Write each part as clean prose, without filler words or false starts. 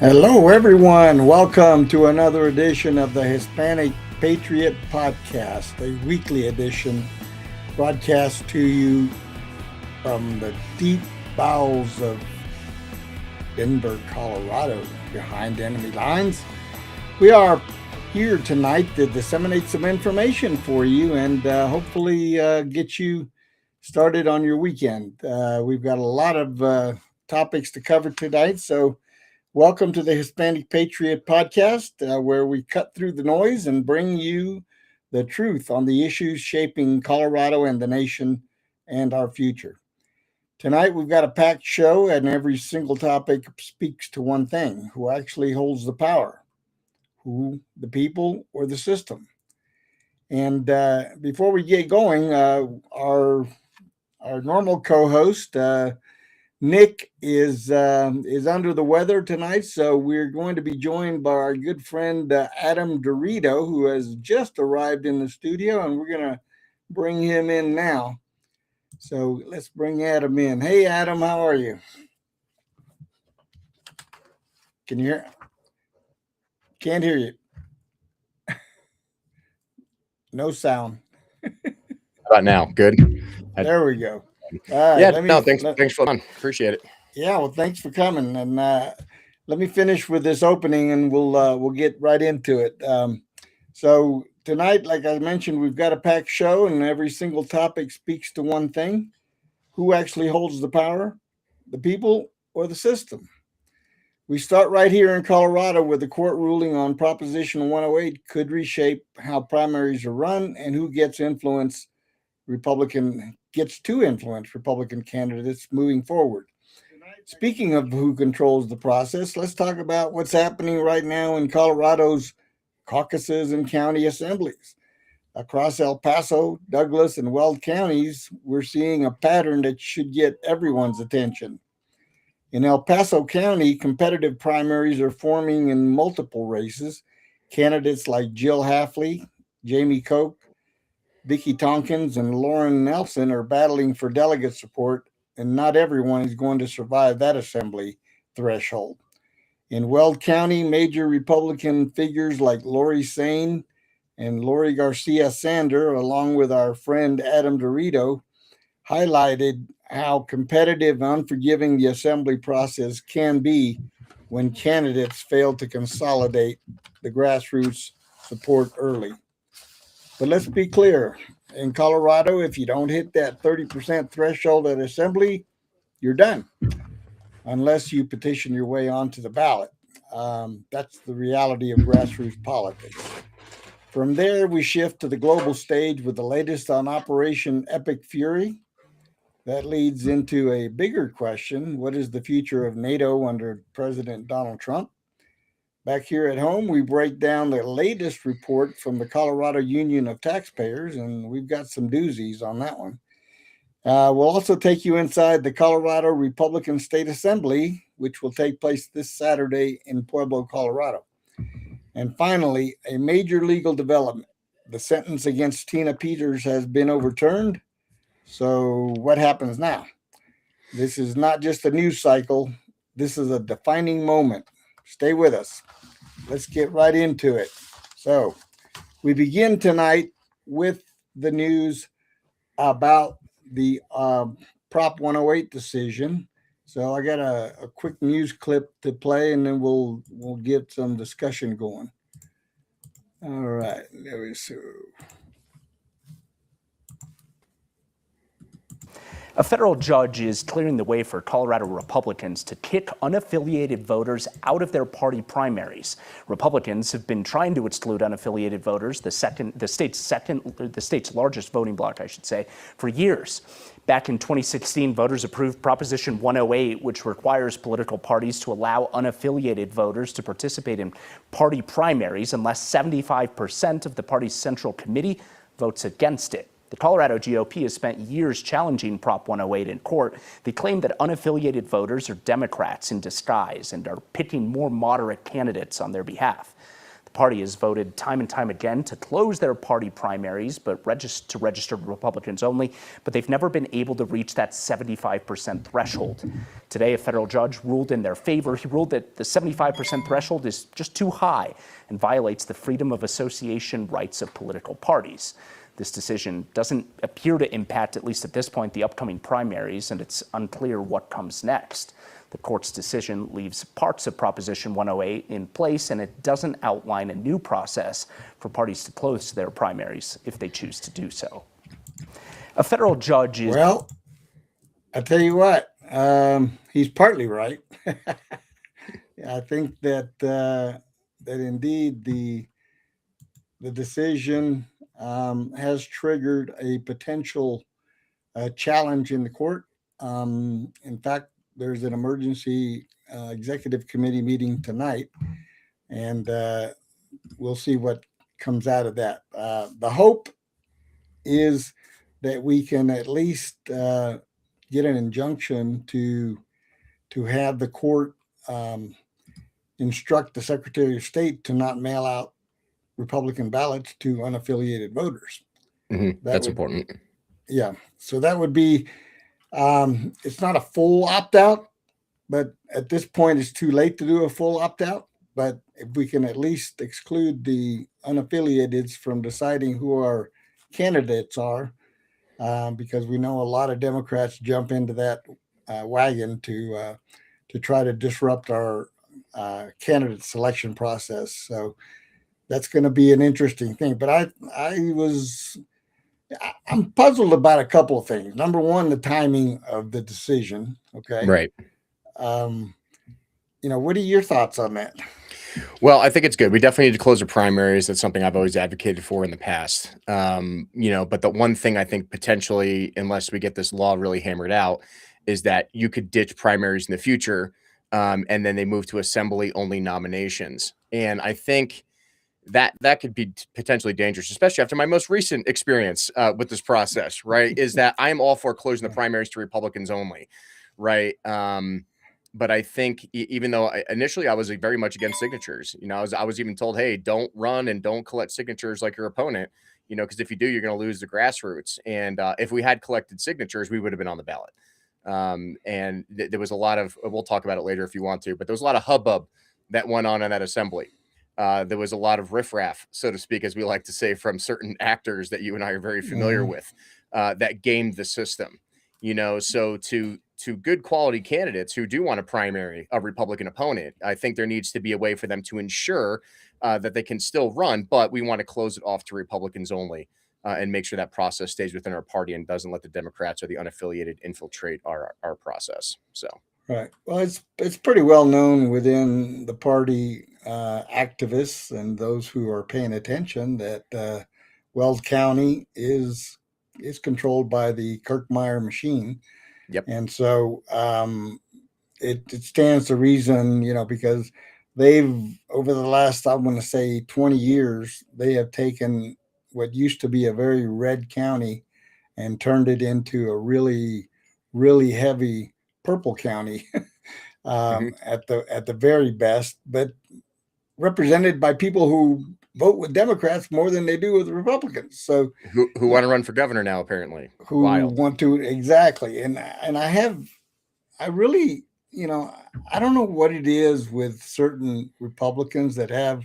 Hello, everyone. Welcome to another edition of the Hispanic Patriot podcast, a weekly edition broadcast to you from the deep bowels of Denver, Colorado, behind enemy lines. We are here tonight to disseminate some information for you and hopefully get you started on your weekend. We've got a lot of topics to cover tonight, so welcome to the Hispanic Patriot podcast, where we cut through the noise and bring you the truth on the issues shaping Colorado and the nation and our future. Tonight, we've got a packed show, and every single topic speaks to one thing: who actually holds the power? Who, the people, or the system? And before we get going, our normal co-host, Nick is under the weather tonight, so we're going to be joined by our good friend Adam DeRito, who has just arrived in the studio, and we're going to bring him in now. So let's bring Adam in. Hey, Adam, how are you? Can you hear? Can't hear you. No sound. How about now? Good. There we go. Thanks for fun. Appreciate it. Yeah, well, thanks for coming, and let me finish with this opening, and we'll get right into it. So tonight, like I mentioned, we've got a packed show, and every single topic speaks to one thing: who actually holds the power, the people or the system? We start right here in Colorado, where the court ruling on Proposition 108 could reshape how primaries are run and who gets to influence Republican candidates moving forward. Speaking of who controls the process, let's talk about what's happening right now in Colorado's caucuses and county assemblies. Across El Paso, Douglas, and Weld counties, we're seeing a pattern that should get everyone's attention. In El Paso County, competitive primaries are forming in multiple races. Candidates like Jill Hafley, Jamie Koch, Vicki Tompkins, and Lauren Nelson are battling for delegate support, and not everyone is going to survive that assembly threshold. In Weld County, major Republican figures like Lori Sain and Lori Garcia Sander, along with our friend Adam DeRito, highlighted how competitive and unforgiving the assembly process can be when candidates fail to consolidate the grassroots support early. But let's be clear, in Colorado, if you don't hit that 30% threshold at assembly, you're done, unless you petition your way onto the ballot. That's the reality of grassroots politics. From there, we shift to the global stage with the latest on Operation Epic Fury. That leads into a bigger question: what is the future of NATO under President Donald Trump? Back here at home, we break down the latest report from the Colorado Union of Taxpayers, and we've got some doozies on that one. We'll also take you inside the Colorado Republican State Assembly, which will take place this Saturday in Pueblo, Colorado. And finally, a major legal development. The sentence against Tina Peters has been overturned. So what happens now? This is not just a news cycle. This is a defining moment. Stay with us. Let's get right into it. So we begin tonight with the news about the Prop 108 decision. So I got a quick news clip to play, and then we'll get some discussion going. All right, there we go. A federal judge is clearing the way for Colorado Republicans to kick unaffiliated voters out of their party primaries. Republicans have been trying to exclude unaffiliated voters, the state's largest voting bloc, for years. Back in 2016, voters approved Proposition 108, which requires political parties to allow unaffiliated voters to participate in party primaries unless 75% of the party's central committee votes against it. The Colorado GOP has spent years challenging Prop 108 in court. They claim that unaffiliated voters are Democrats in disguise and are picking more moderate candidates on their behalf. The party has voted time and time again to close their party primaries, but to register Republicans only, but they've never been able to reach that 75% threshold. Today, a federal judge ruled in their favor. He ruled that the 75% threshold is just too high and violates the freedom of association rights of political parties. This decision doesn't appear to impact, at least at this point, the upcoming primaries, and it's unclear what comes next. The court's decision leaves parts of Proposition 108 in place, and it doesn't outline a new process for parties to close their primaries if they choose to do so. A federal judge is... Well, I'll tell you what, he's partly right. I think that that indeed the decision has triggered a potential challenge in the court. In fact, there's an emergency executive committee meeting tonight, and we'll see what comes out of that. The hope is that we can at least get an injunction to have the court instruct the Secretary of State to not mail out Republican ballots to unaffiliated voters. Mm-hmm. That's important. Yeah. So that would be, it's not a full opt-out, but at this point it's too late to do a full opt-out. But if we can at least exclude the unaffiliateds from deciding who our candidates are, because we know a lot of Democrats jump into that wagon to try to disrupt our candidate selection process. So that's going to be an interesting thing. But I'm puzzled about a couple of things. Number one, the timing of the decision. Okay. Right. What are your thoughts on that? Well, I think it's good. We definitely need to close the primaries. That's something I've always advocated for in the past. But the one thing I think potentially, unless we get this law really hammered out, is that you could ditch primaries in the future, and then they move to assembly-only nominations. And I think that could be potentially dangerous, especially after my most recent experience with this process, right? Is that I'm all for closing the primaries to Republicans only, right? But I think even though initially I was very much against signatures, I was even told, hey, don't run and don't collect signatures like your opponent, because if you do, you're going to lose the grassroots. And if we had collected signatures, we would have been on the ballot. And there was a lot of, we'll talk about it later if you want to, but there was a lot of hubbub that went on in that assembly. There was a lot of riffraff, so to speak, as we like to say, from certain actors that you and I are very familiar with, that gamed the system, so to good quality candidates who do want to primary a Republican opponent, I think there needs to be a way for them to ensure that they can still run, but we want to close it off to Republicans only and make sure that process stays within our party and doesn't let the Democrats or the unaffiliated infiltrate our process. So. Right. Well, it's pretty well known within the party activists and those who are paying attention that Weld County is controlled by the Kirkmeyer machine. Yep. And so it stands to reason, because they've, over the last, I want to say 20 years, they have taken what used to be a very red county and turned it into a really, really heavy purple county at the very best, but represented by people who vote with Democrats more than they do with Republicans. So who want to run for governor now, apparently. Who Wild. Want to, exactly. And I really, I don't know what it is with certain Republicans that have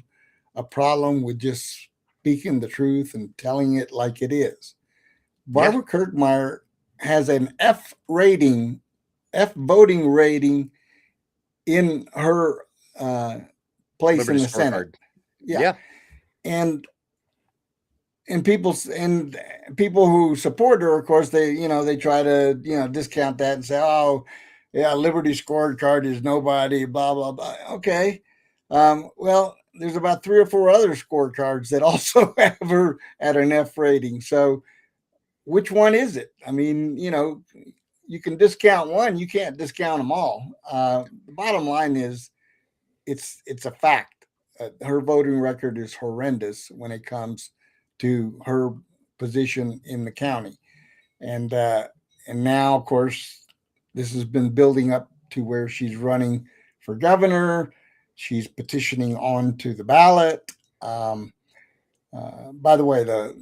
a problem with just speaking the truth and telling it like it is. Barbara Kirkmeyer has an F voting rating in her place Liberty in the Senate. Yeah. And people who support her, of course, they try to, discount that and say, oh, yeah, Liberty scorecard is nobody, blah, blah, blah. Okay. Well, there's about 3 or 4 other scorecards that also have her at an F rating. So which one is it? I mean, you can discount one, you can't discount them all. The bottom line is it's a fact. Her voting record is horrendous when it comes to her position in the county. And now, of course, this has been building up to where she's running for governor. She's petitioning on to the ballot. By the way, the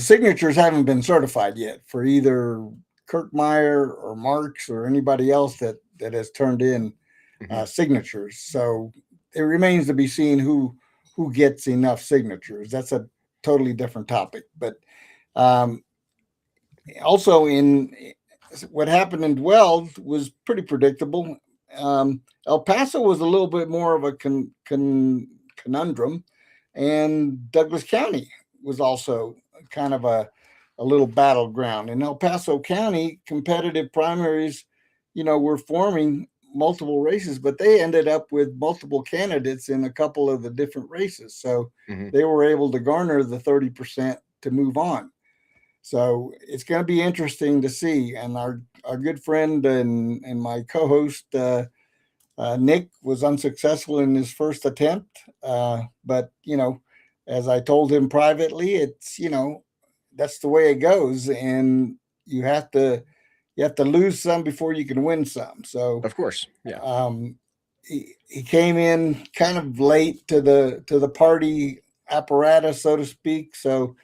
signatures haven't been certified yet for either Kirkmeyer or Marks or anybody else that has turned in signatures. So it remains to be seen who gets enough signatures. That's a totally different topic. But also, in what happened in Weld was pretty predictable. El Paso was a little bit more of a conundrum, and Douglas County was also kind of a little battleground. In El Paso County, competitive primaries, were forming multiple races, but they ended up with multiple candidates in a couple of the different races. So they were able to garner the 30% to move on. So it's going to be interesting to see. And our good friend and my co-host, Nick, was unsuccessful in his first attempt. But, as I told him privately, it's, that's the way it goes. And you have to lose some before you can win some. So Of course. Yeah. He came in kind of late to the party apparatus, so to speak. So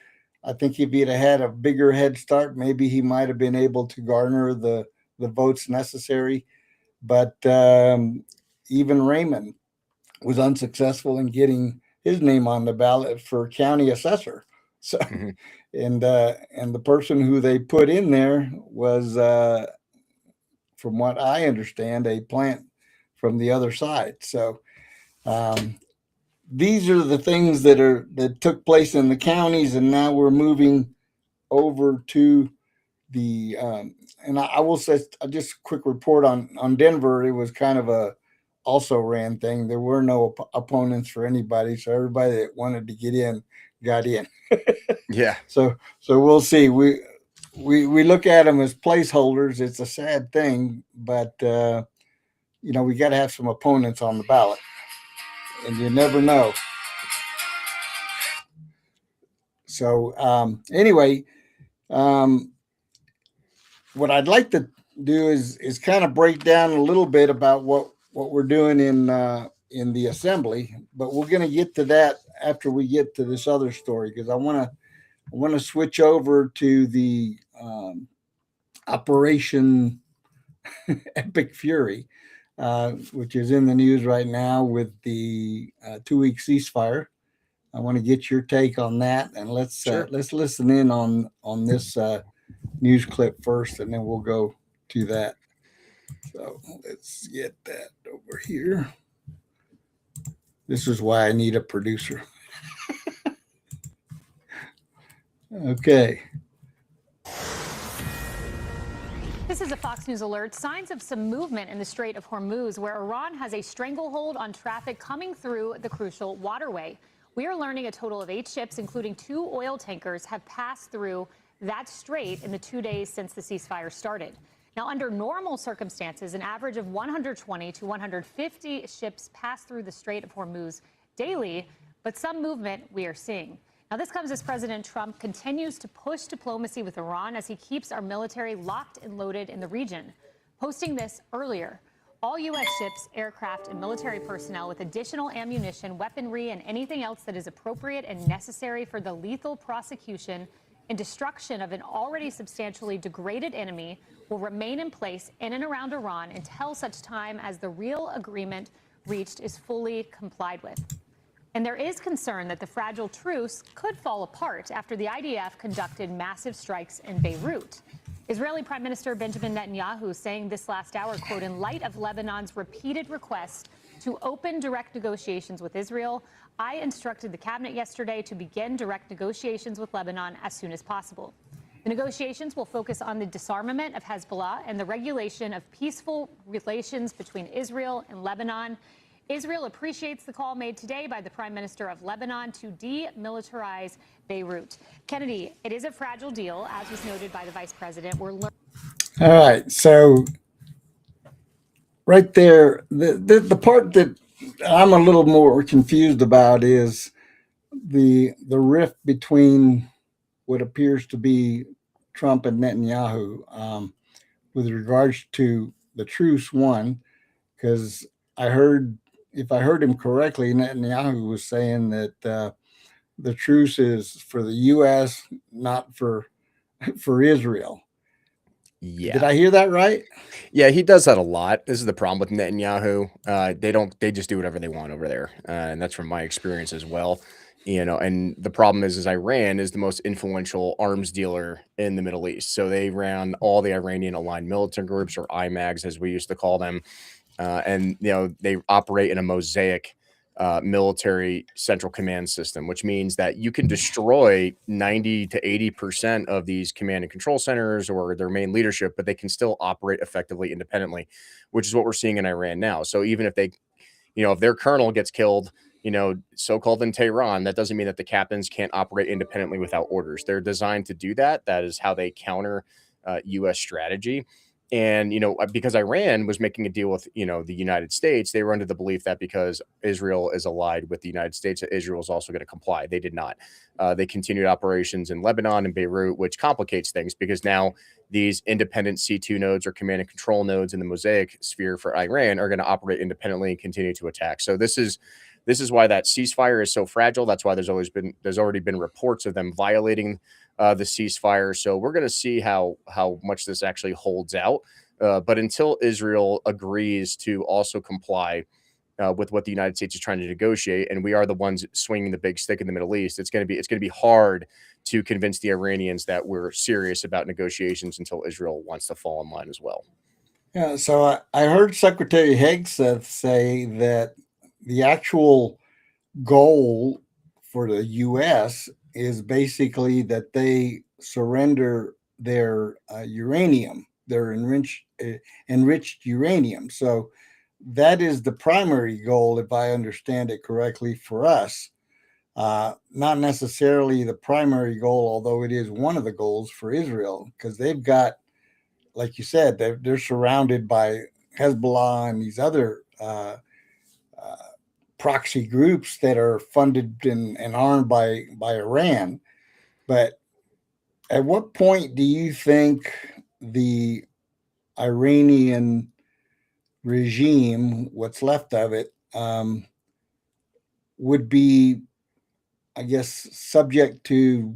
I think if he'd had a bigger head start, maybe he might have been able to garner the votes necessary. But even Raymond was unsuccessful in getting his name on the ballot for county assessor. So, and the person who they put in there was, from what I understand, a plant from the other side. So, these are the things that took place in the counties, and now we're moving over to the. And I will say just a quick report on Denver. It was kind of a also ran thing. There were no opponents for anybody, so everybody that wanted to get in got in. Yeah. So we'll see. We look at them as placeholders. It's a sad thing, but we got to have some opponents on the ballot, and you never know. So anyway, what I'd like to do is kind of break down a little bit about what we're doing in the assembly, but we're going to get to that after we get to this other story, because I want to switch over to the Operation Epic Fury, which is in the news right now with the 2-week ceasefire. I want to get your take on that, and let's listen in on this news clip first, and then we'll go to that. So let's get that over here. This is why I need a producer. Okay. This is a Fox News alert. Signs of some movement in the Strait of Hormuz, where Iran has a stranglehold on traffic coming through the crucial waterway. We are learning a total of 8 ships, including 2 oil tankers, have passed through that strait in the 2 days since the ceasefire started. Now, under normal circumstances, an average of 120 to 150 ships pass through the Strait of Hormuz daily, but some movement we are seeing. Now, this comes as President Trump continues to push diplomacy with Iran as he keeps our military locked and loaded in the region. Posting this earlier, all U.S. ships, aircraft, and military personnel with additional ammunition, weaponry, and anything else that is appropriate and necessary for the lethal prosecution and destruction of an already substantially degraded enemy will remain in place in and around Iran until such time as the real agreement reached is fully complied with. And there is concern that the fragile truce could fall apart after the IDF conducted massive strikes in Beirut. Israeli Prime Minister Benjamin Netanyahu saying this last hour, quote, in light of Lebanon's repeated request to open direct negotiations with Israel, I instructed the cabinet yesterday to begin direct negotiations with Lebanon as soon as possible. The negotiations will focus on the disarmament of Hezbollah and the regulation of peaceful relations between Israel and Lebanon. Israel appreciates the call made today by the Prime Minister of Lebanon to demilitarize Beirut. Kennedy, it is a fragile deal, as was noted by the Vice President. All right. So right there, the part that I'm a little more confused about is the rift between what appears to be Trump and Netanyahu with regards to the truce one, because I heard if I heard him correctly, Netanyahu was saying that the truce is for the U.S., not for Israel. Yeah. Did I hear that right? Yeah, he does that a lot. This is the problem with Netanyahu. They just do whatever they want over there. And that's from my experience as well. And the problem is Iran is the most influential arms dealer in the Middle East. So they ran all the Iranian aligned militant groups, or IMAGs, as we used to call them. And they operate in a mosaic military central command system, which means that you can destroy 90 to 80% of these command and control centers or their main leadership, but they can still operate effectively independently, which is what we're seeing in Iran now. So even if if their colonel gets killed, so-called in Tehran, that doesn't mean that the captains can't operate independently without orders. They're designed to do that. That is how they counter U.S. strategy. And, because Iran was making a deal with, the United States, they were under the belief that because Israel is allied with the United States, that Israel is also going to comply. They did not. They continued operations in Lebanon and Beirut, which complicates things because now these independent C2 nodes or command and control nodes in the mosaic sphere for Iran are going to operate independently and continue to attack. So this is why that ceasefire is so fragile. That's why there's already been reports of them violating the ceasefire. So we're going to see how much this actually holds out. But until Israel agrees to also comply with what the United States is trying to negotiate, and we are the ones swinging the big stick in the Middle East, it's going to be hard to convince the Iranians that we're serious about negotiations until Israel wants to fall in line as well. Yeah. So I heard Secretary Hegseth say that the actual goal for the U.S. is basically that they surrender their uranium, their enriched uranium. So that is the primary goal, if I understand it correctly, for us. Not necessarily the primary goal, although it is one of the goals for Israel, because they've got, like you said, they're surrounded by Hezbollah and these other proxy groups that are funded and armed by Iran. But at what point do you think the Iranian regime, what's left of it, would be, I guess, subject to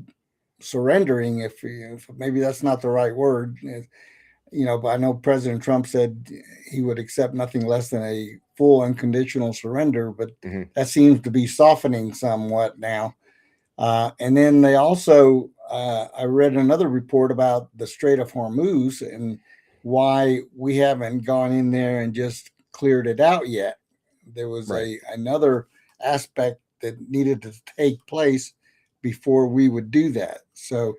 surrendering? If maybe that's not the right word, but I know President Trump said he would accept nothing less than a full unconditional surrender, but that seems to be softening somewhat now. And then they also, I read another report about the Strait of Hormuz and why we haven't gone in there and just cleared it out yet. There was another aspect that needed to take place before we would do that. So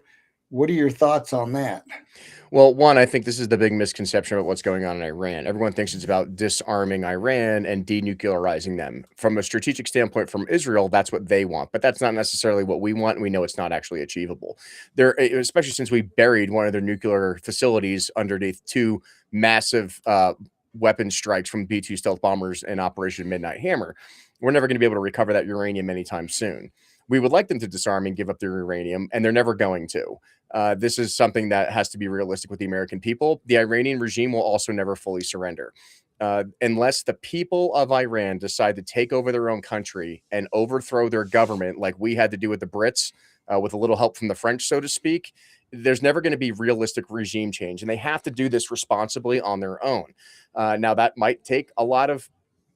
what are your thoughts on that? Well, one, I think this is the big misconception about what's going on in Iran. Everyone thinks it's about disarming Iran and denuclearizing them. From a strategic standpoint, from Israel, that's what they want, but that's not necessarily what we want. And we know it's not actually achievable. Especially since we buried one of their nuclear facilities underneath two massive weapon strikes from B-2 stealth bombers in Operation Midnight Hammer. We're never going to be able to recover that uranium anytime soon. We would like them to disarm and give up their uranium, and they're never going to. This is something that has to be realistic with the American people. The Iranian regime will also never fully surrender. Unless the people of Iran decide to take over their own country and overthrow their government like we had to do with the Brits, with a little help from the French, so to speak, there's never going to be realistic regime change. And they have to do this responsibly on their own. Now, that might take a lot of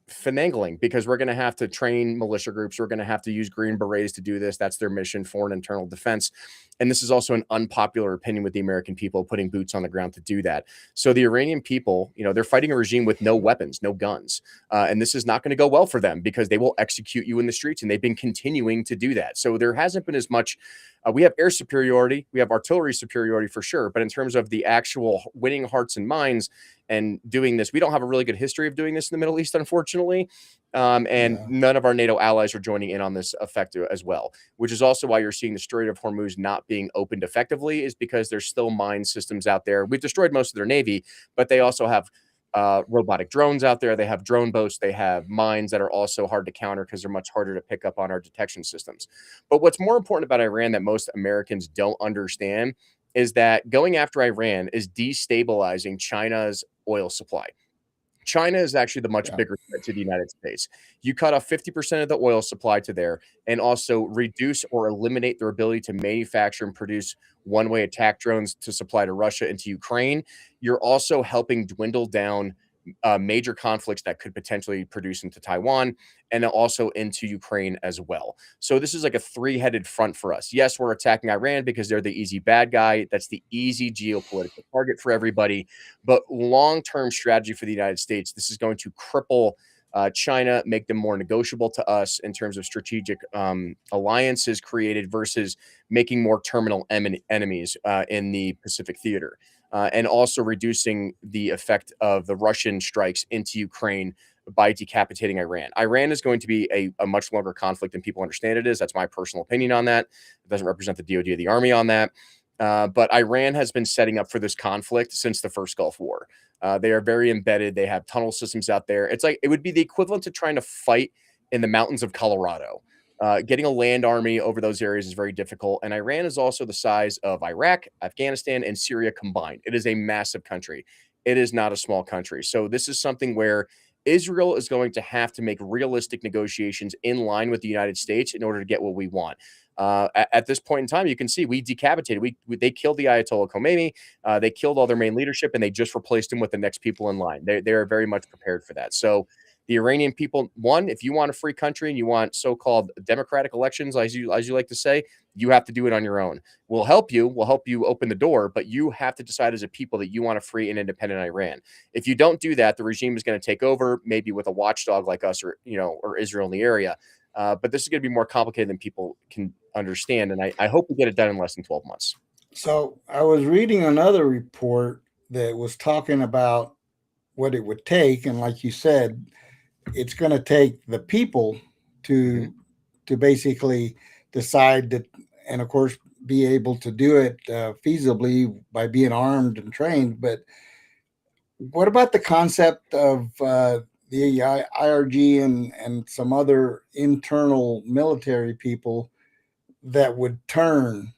finagling because we're going to have to train militia groups. We're going to have to use Green Berets to do this. That's their mission, foreign internal defense. And this is also an unpopular opinion with the American people, putting boots on the ground to do that. So the Iranian people, they're fighting a regime with no weapons, no guns. And this is not going to go well for them because they will execute you in the streets. And they've been continuing to do that. So there hasn't been as much. We have air superiority. We have artillery superiority for sure. But in terms of the actual winning hearts and minds and doing this, we don't have a really good history of doing this in the Middle East, unfortunately. None of our NATO allies are joining in on this effect as well, which is also why you're seeing the Strait of Hormuz not being opened effectively, is because there's still mine systems out there. We've destroyed most of their Navy, but they also have robotic drones out there. They have drone boats. They have mines that are also hard to counter because they're much harder to pick up on our detection systems. But what's more important about Iran that most Americans don't understand is that going after Iran is destabilizing China's oil supply. China is actually the much Yeah. bigger threat to the United States. You cut off 50% of the oil supply to there and also reduce or eliminate their ability to manufacture and produce one-way attack drones to supply to Russia and to Ukraine. You're also helping dwindle down major conflicts that could potentially produce into Taiwan and also into Ukraine as well. So this is like a three-headed front for us. Yes, we're attacking Iran because they're the easy bad guy. That's the easy geopolitical target for everybody. But long-term strategy for the United States, this is going to cripple China, make them more negotiable to us in terms of strategic alliances created versus making more terminal enemies in the Pacific theater. And also reducing the effect of the Russian strikes into Ukraine by decapitating Iran. Iran is going to be a much longer conflict than people understand it is. That's my personal opinion on that. It doesn't represent the DoD or the Army on that. But Iran has been setting up for this conflict since the first Gulf War. They are very embedded. They have tunnel systems out there. It's like it would be the equivalent to trying to fight in the mountains of Colorado. Getting a land army over those areas is very difficult. And Iran is also the size of Iraq, Afghanistan, and Syria combined. It is a massive country. It is not a small country. So this is something where Israel is going to have to make realistic negotiations in line with the United States in order to get what we want. At this point in time, you can see we decapitated. They killed the Ayatollah Khomeini. They killed all their main leadership, and they just replaced him with the next people in line. They are very much prepared for that. So the Iranian people, one, if you want a free country and you want so-called democratic elections, as you like to say, you have to do it on your own. We'll help you open the door, but you have to decide as a people that you want a free and independent Iran. If you don't do that, the regime is going to take over, maybe with a watchdog like us or Israel in the area. But this is going to be more complicated than people can understand. And I hope we get it done in less than 12 months. So I was reading another report that was talking about what it would take. And like you said, it's going to take the people to basically decide that, and of course, be able to do it feasibly by being armed and trained. But what about the concept of the IRG and some other internal military people that would turn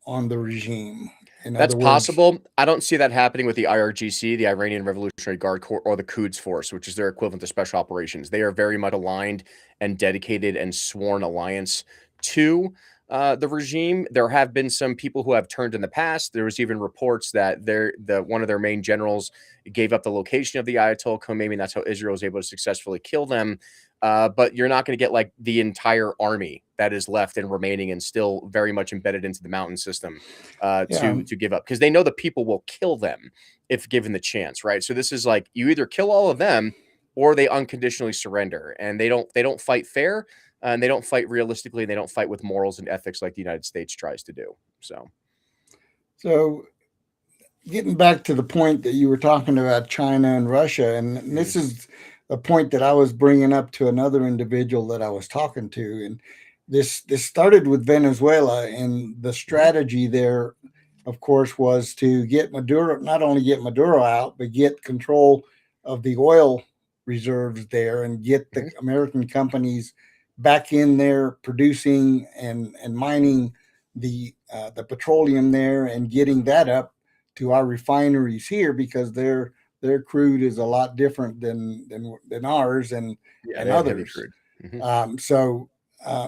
on the regime? That's possible. I don't see that happening with the IRGC, the Iranian Revolutionary Guard Corps, or the Quds Force, which is their equivalent to special operations. They are very much aligned and dedicated and sworn alliance to the regime. There have been some people who have turned in the past. There was even reports that one of their main generals gave up the location of the Ayatollah Khomeini, and that's how Israel was able to successfully kill them. But you're not going to get like the entire army that is left and remaining and still very much embedded into the mountain system to give up, because they know the people will kill them if given the chance, right? So this is like you either kill all of them or they unconditionally surrender, and they don't fight fair, and they don't fight realistically, and they don't fight with morals and ethics like the United States tries to do. So getting back to the point that you were talking about China and Russia, and this is a point that I was bringing up to another individual that I was talking to, and this started with Venezuela, and the strategy there, of course, was to get Maduro, not only get Maduro out, but get control of the oil reserves there and get the American companies back in there producing and mining the petroleum there and getting that up to our refineries here, because their crude is a lot different than ours and others.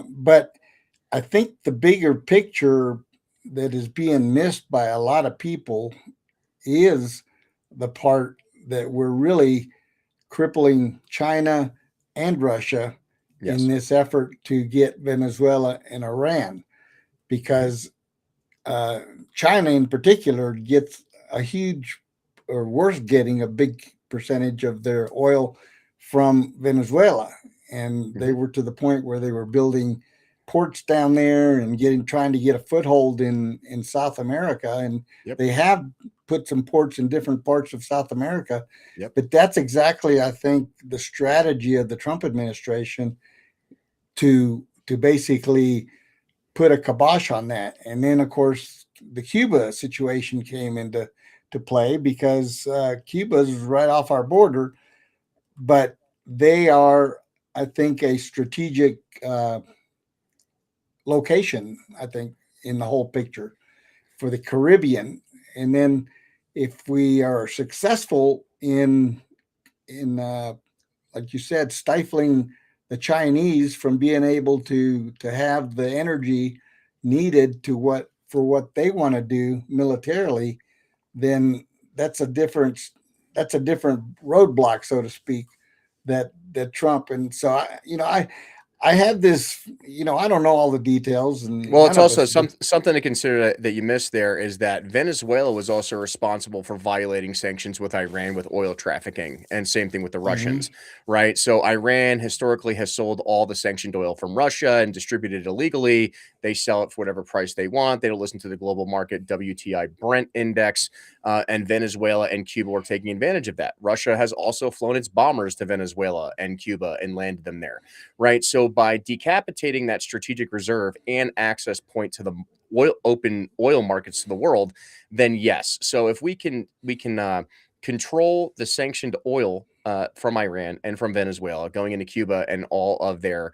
But I think the bigger picture that is being missed by a lot of people is the part that we're really crippling China and Russia in this effort to get Venezuela and Iran, because China in particular gets a huge, or worse, getting a big percentage of their oil from Venezuela. And they were to the point where they were building ports down there and trying to get a foothold in South America. And they have put some ports in different parts of South America. But that's exactly, I think, the strategy of the Trump administration to basically put a kibosh on that. And then, of course, the Cuba situation came into play, because Cuba is right off our border, but they are, I think, a strategic location, I think, in the whole picture for the Caribbean. And then if we are successful in like you said, stifling the Chinese from being able to have the energy needed for what they want to do militarily, then that's a different roadblock, so to speak, that Trump. And so I have this, I don't know all the details, and Well, none it's of also us do. something to consider that you missed there is that Venezuela was also responsible for violating sanctions with Iran with oil trafficking, and same thing with the Russians, right? So Iran historically has sold all the sanctioned oil from Russia and distributed it illegally. They sell it for whatever price they want. They don't listen to the global market WTI Brent index, and Venezuela and Cuba were taking advantage of that. Russia has also flown its bombers to Venezuela and Cuba and landed them there, right? So by decapitating that strategic reserve and access point to the open oil markets to the world, then yes. So if we can control the sanctioned oil from Iran and from Venezuela going into Cuba and all of their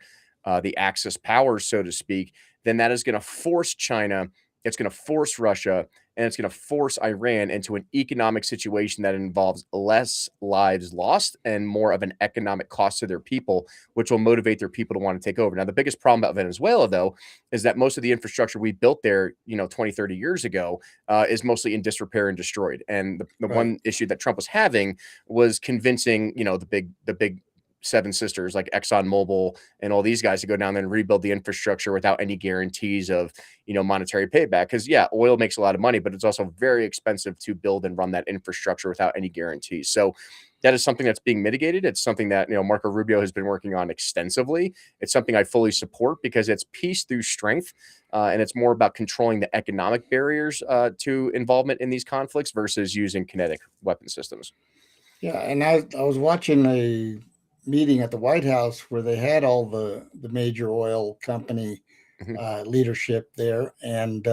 the Axis powers, so to speak, then that is going to force China, it's going to force Russia, and it's going to force Iran into an economic situation that involves less lives lost and more of an economic cost to their people, which will motivate their people to want to take over. Now, the biggest problem about Venezuela, though, is that most of the infrastructure we built there, 20, 30 years ago, is mostly in disrepair and destroyed. And the Right. one issue that Trump was having was convincing, the big seven sisters like ExxonMobil and all these guys to go down there and rebuild the infrastructure without any guarantees of, monetary payback. Because oil makes a lot of money, but it's also very expensive to build and run that infrastructure without any guarantees. So that is something that's being mitigated. It's something that, Marco Rubio has been working on extensively. It's something I fully support because it's peace through strength. And it's more about controlling the economic barriers to involvement in these conflicts versus using kinetic weapon systems. Yeah, and I was watching a meeting at the White House where they had all the major oil company Mhm. leadership there, and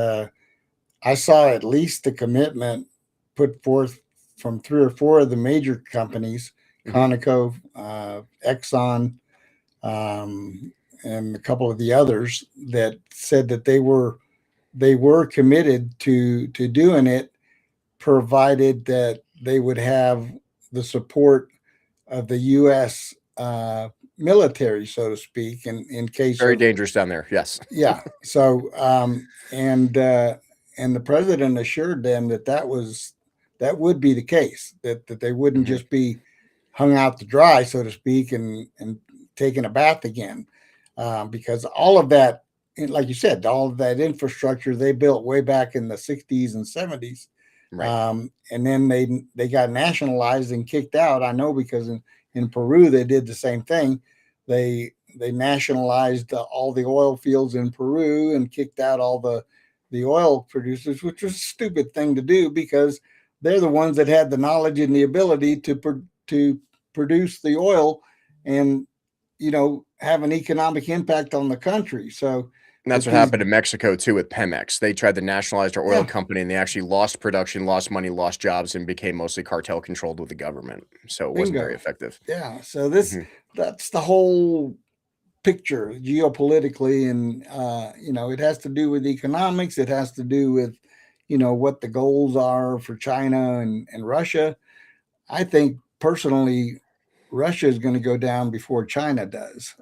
I saw at least the commitment put forth from 3 or 4 of the major companies, Mhm. Conoco, Exxon, and a couple of the others, that said that they were committed to doing it, provided that they would have the support of the U.S. Military, so to speak, in case Very of. dangerous down there. Yes. Yeah. So and the president assured them that would be the case, that they wouldn't Mhm. just be hung out to dry, so to speak, and taking a bath again, because all of that, like you said, all of that infrastructure they built way back in the 60s and 70s, Right. and then they got nationalized and kicked out. I know because in Peru they did the same thing. They nationalized all the oil fields in Peru and kicked out all the oil producers, which was a stupid thing to do because they're the ones that had the knowledge and the ability to produce the oil and have an economic impact on the country. So And that's that what these happened in Mexico too with Pemex. They tried to nationalize their oil yeah company and they actually lost production, lost money, lost jobs, and became mostly cartel controlled with the government. So it wasn't very bingo effective. yeah. So Mhm. that's the whole picture geopolitically, and it has to do with economics. It has to do with what the goals are for China and Russia. I think personally Russia is going to go down before China does,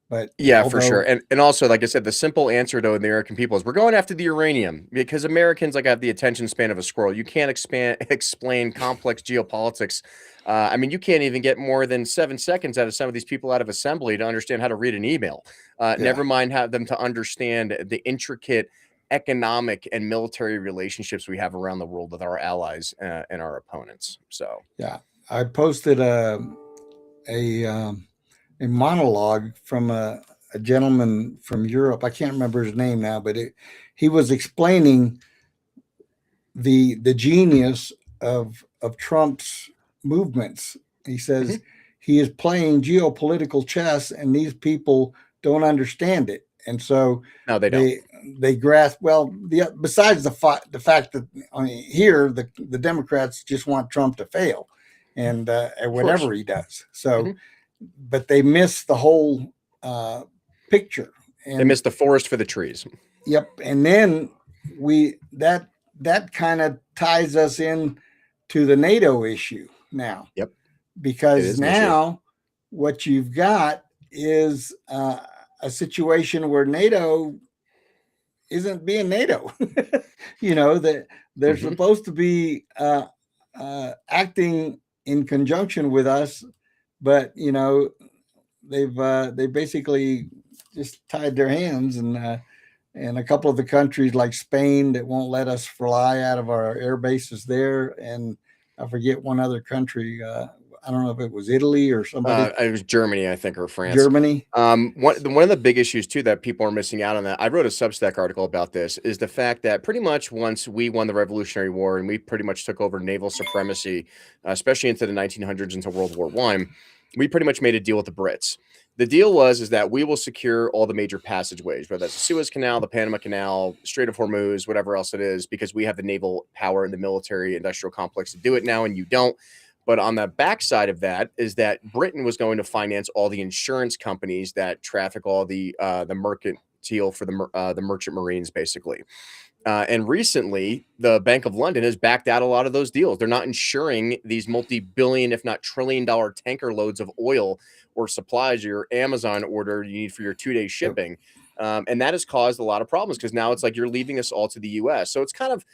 but Yeah, for sure. although And also, like I said, the simple answer to the American people is we're going after the uranium because Americans have the attention span of a squirrel. You can't explain complex geopolitics. I mean, you can't even get more than 7 seconds out of some of these people out of assembly to understand how to read an email. yeah Never mind have them to understand the intricate economic and military relationships we have around the world with our allies and our opponents. So, yeah I posted a a monologue from a gentleman from Europe. I can't remember his name now, but he was explaining the genius of Trump's movements. He says mhm. he is playing geopolitical chess, and these people don't understand it, and so No, they don't. they they grasp. Well, besides the fact that here the Democrats just want Trump to fail, and Of course. whatever he does. So, Mhm. but they miss the whole picture, They and missed the forest for the trees. yep. And then we that kind of ties us in to the NATO issue now. Yep. because is an issue. now what you've got is a situation where NATO isn't being NATO. That they're supposed to be acting in conjunction with us, but they basically just tied their hands, and a couple of the countries like Spain that won't let us fly out of our air bases there, and I forget one other country. I don't know if it was Italy or somebody. It was Germany, I think, or France. Germany. One of the big issues too that people are missing out on, that I wrote a Substack article about this, is the fact that pretty much once we won the Revolutionary War and we pretty much took over naval supremacy, especially into the 1900s into World War I, we pretty much made a deal with the Brits. The deal is that we will secure all the major passageways, whether that's the Suez Canal, the Panama Canal, Strait of Hormuz, whatever else it is, because we have the naval power and the military industrial complex to do it now, and you don't. But on the backside of that is that Britain was going to finance all the insurance companies that traffic all the mercantile for the merchant marines, basically. And recently, the Bank of London has backed out a lot of those deals. They're not insuring these multi-billion, if not trillion-dollar tanker loads of oil or supplies, your Amazon order you need for your 2-day shipping. And that has caused a lot of problems, because now it's like you're leaving us all to the U.S. So it's kind of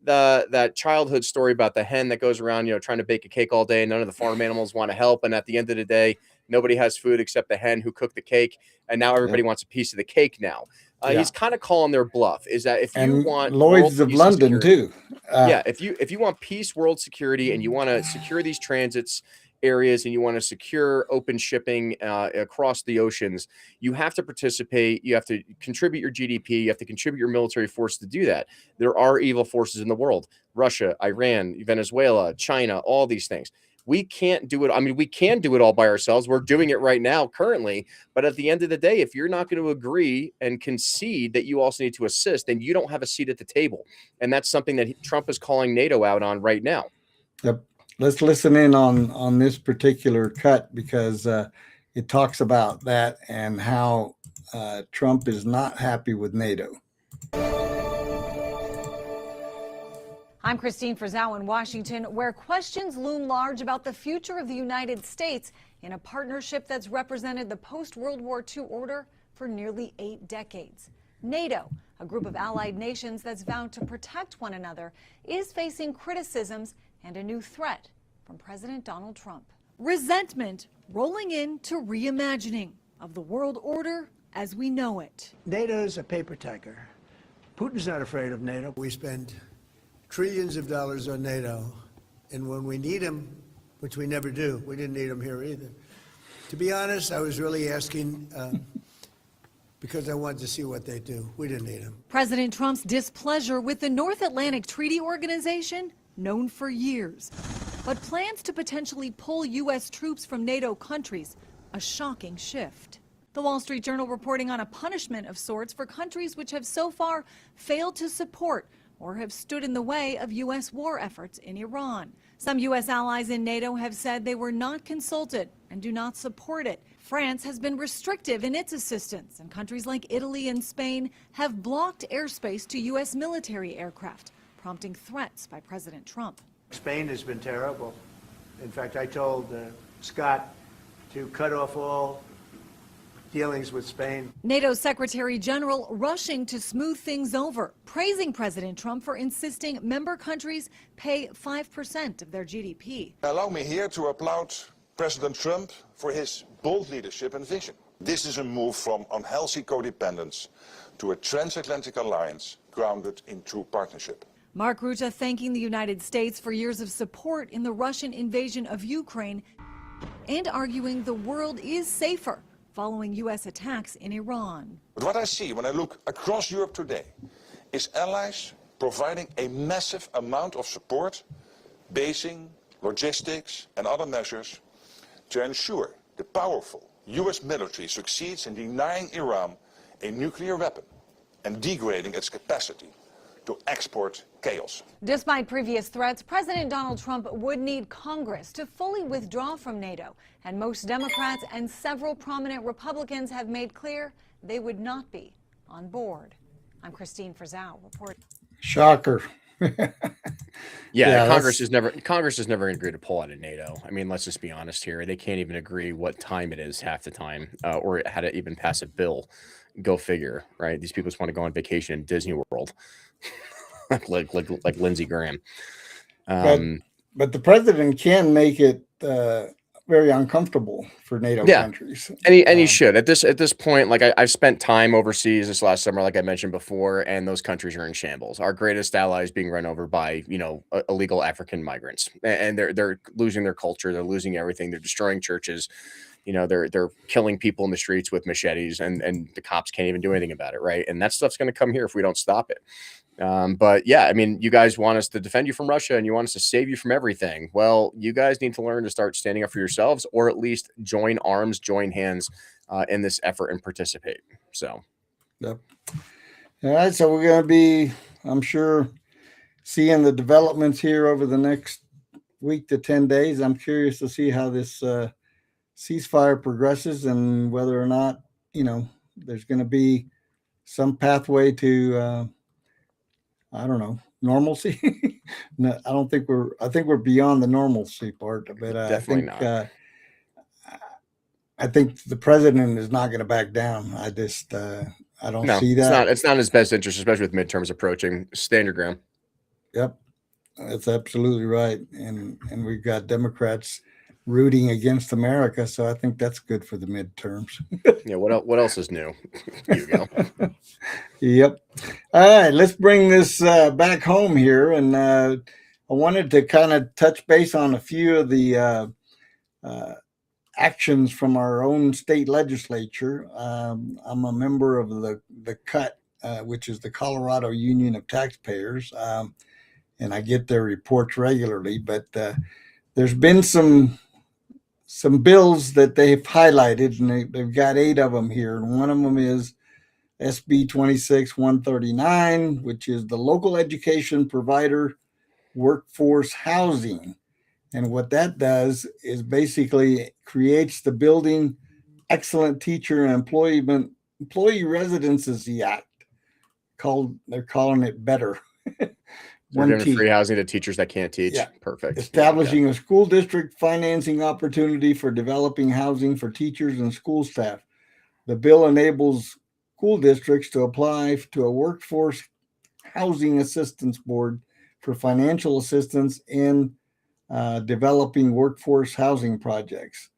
that childhood story about the hen that goes around, trying to bake a cake all day, and none of the farm animals want to help. And at the end of the day, nobody has food except the hen who cooked the cake. And now everybody wants a piece of the cake now. He's kind of calling their bluff, is that if you want Lloyd's of London too. If you want peace, world security, and you want to secure these transits areas, and you want to secure open shipping across the oceans, you have to participate. You have to contribute your GDP. You have to contribute your military force to do that. There are evil forces in the world: Russia, Iran, Venezuela, China, all these things. We can't do it. I mean, we can do it all by ourselves. We're doing it right now currently. But at the end of the day, if you're not going to agree and concede that you also need to assist, then you don't have a seat at the table. And that's something that Trump is calling NATO out on right now. Yep. Let's listen in on this particular cut, because it talks about that and how Trump is not happy with NATO. I'm Christine Frizzau in Washington, where questions loom large about the future of the United States in a partnership that's represented the post-World War II order for nearly 8 decades. NATO, a group of allied nations that's vowed to protect one another, is facing criticisms and a new threat from President Donald Trump. Resentment rolling into reimagining of the world order as we know it. NATO's a paper tiger. Putin's not afraid of NATO. We spend trillions of dollars on NATO, and when we need them, which we never do, we didn't need them here either. To be honest, I was really asking because I wanted to see what they do. We didn't need them. President Trump's displeasure with the North Atlantic Treaty Organization, known for years, but plans to potentially pull U.S. troops from NATO countries, a shocking shift. The Wall Street Journal reporting on a punishment of sorts for countries which have so far failed to support or have stood in the way of U.S. war efforts in Iran. Some U.S. allies in NATO have said they were not consulted and do not support it. France has been restrictive in its assistance, and countries like Italy and Spain have blocked airspace to U.S. military aircraft, prompting threats by President Trump. Spain has been terrible. In fact, I told Scott to cut off all dealings with Spain. NATO's Secretary General rushing to smooth things over, praising President Trump for insisting member countries pay 5% of their GDP. Allow me here to applaud President Trump for his bold leadership and vision. This is a move from unhealthy codependence to a transatlantic alliance grounded in true partnership. Mark Rutte thanking the United States for years of support in the Russian invasion of Ukraine and arguing the world is safer following U.S. attacks in Iran. But what I see when I look across Europe today is allies providing a massive amount of support, basing, logistics and other measures to ensure the powerful U.S. military succeeds in denying Iran a nuclear weapon and degrading its capacity to export chaos. Despite previous threats, President Donald Trump would need Congress to fully withdraw from NATO, and most Democrats and several prominent Republicans have made clear they would not be on board. I'm Christine Frizzau reporting. Shocker. Yeah, Yeah, Congress that's is never going to agree to pull out of NATO. I mean, let's just be honest here. They can't even agree what time it is half the time, or how to even pass a bill. Go figure, right? These people just want to go on vacation in Disney World, like Lindsey Graham. but but the president can make it very uncomfortable for NATO Yeah, countries. and he should at this point. Like I've spent time overseas this last summer, like I mentioned before, and those countries are in shambles. Our greatest ally is being run over by illegal African migrants, and they're losing their culture, they're losing everything, they're destroying churches. They're killing people in the streets with machetes, and the cops can't even do anything about it, right? And that stuff's going to come here if we don't stop it. But yeah, I mean, you guys want us to defend you from Russia and you want us to save you from everything. Well, you guys need to learn to start standing up for yourselves, or at least join arms, join hands in this effort and participate. So, Yep. All right. So we're going to be, I'm sure, seeing the developments here over the next week to 10 days. I'm curious to see how this ceasefire progresses and whether or not, there's going to be some pathway to, I don't know, normalcy. No, I think we're beyond the normalcy part, but definitely not. I think the president is not going to back down. I don't No, see that. It's not in his best interest, especially with midterms approaching. Stand your ground. Yep, that's absolutely right. And we've got Democrats rooting against America, so I think that's good for the midterms. Yeah. What else is new? Hugo. Yep. All right, let's bring this back home here, and I wanted to kind of touch base on a few of the actions from our own state legislature. I'm a member of the CUT, which is the Colorado Union of Taxpayers, and I get their reports regularly. But there's been some bills that they've highlighted, and they've got 8 of them here, and one of them is SB 26-139, which is the local education provider workforce housing. And what that does is basically creates the Building Excellent Teacher and Employee Residency Act. They're calling it BETTER. We're giving free housing to teachers that can't teach. Yeah. Perfect. Establishing a school district financing opportunity for developing housing for teachers and school staff. The bill enables school districts to apply to a workforce housing assistance board for financial assistance in developing workforce housing projects.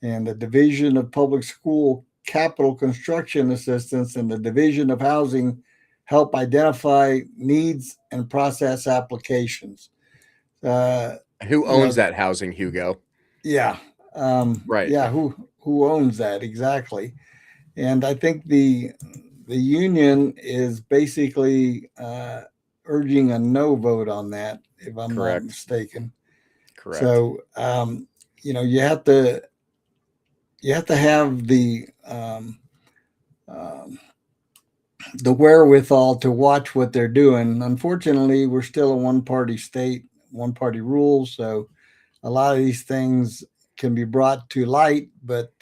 And the Division of Public School Capital Construction Assistance and the Division of Housing help identify needs and process applications. Who owns that housing, Hugo? Yeah. Right. Yeah. Who owns that exactly? And I think the union is basically urging a no vote on that, if I'm not mistaken. Correct. So you have to have the wherewithal to watch what they're doing. Unfortunately, we're still a one-party state, one-party rule, so a lot of these things can be brought to light, but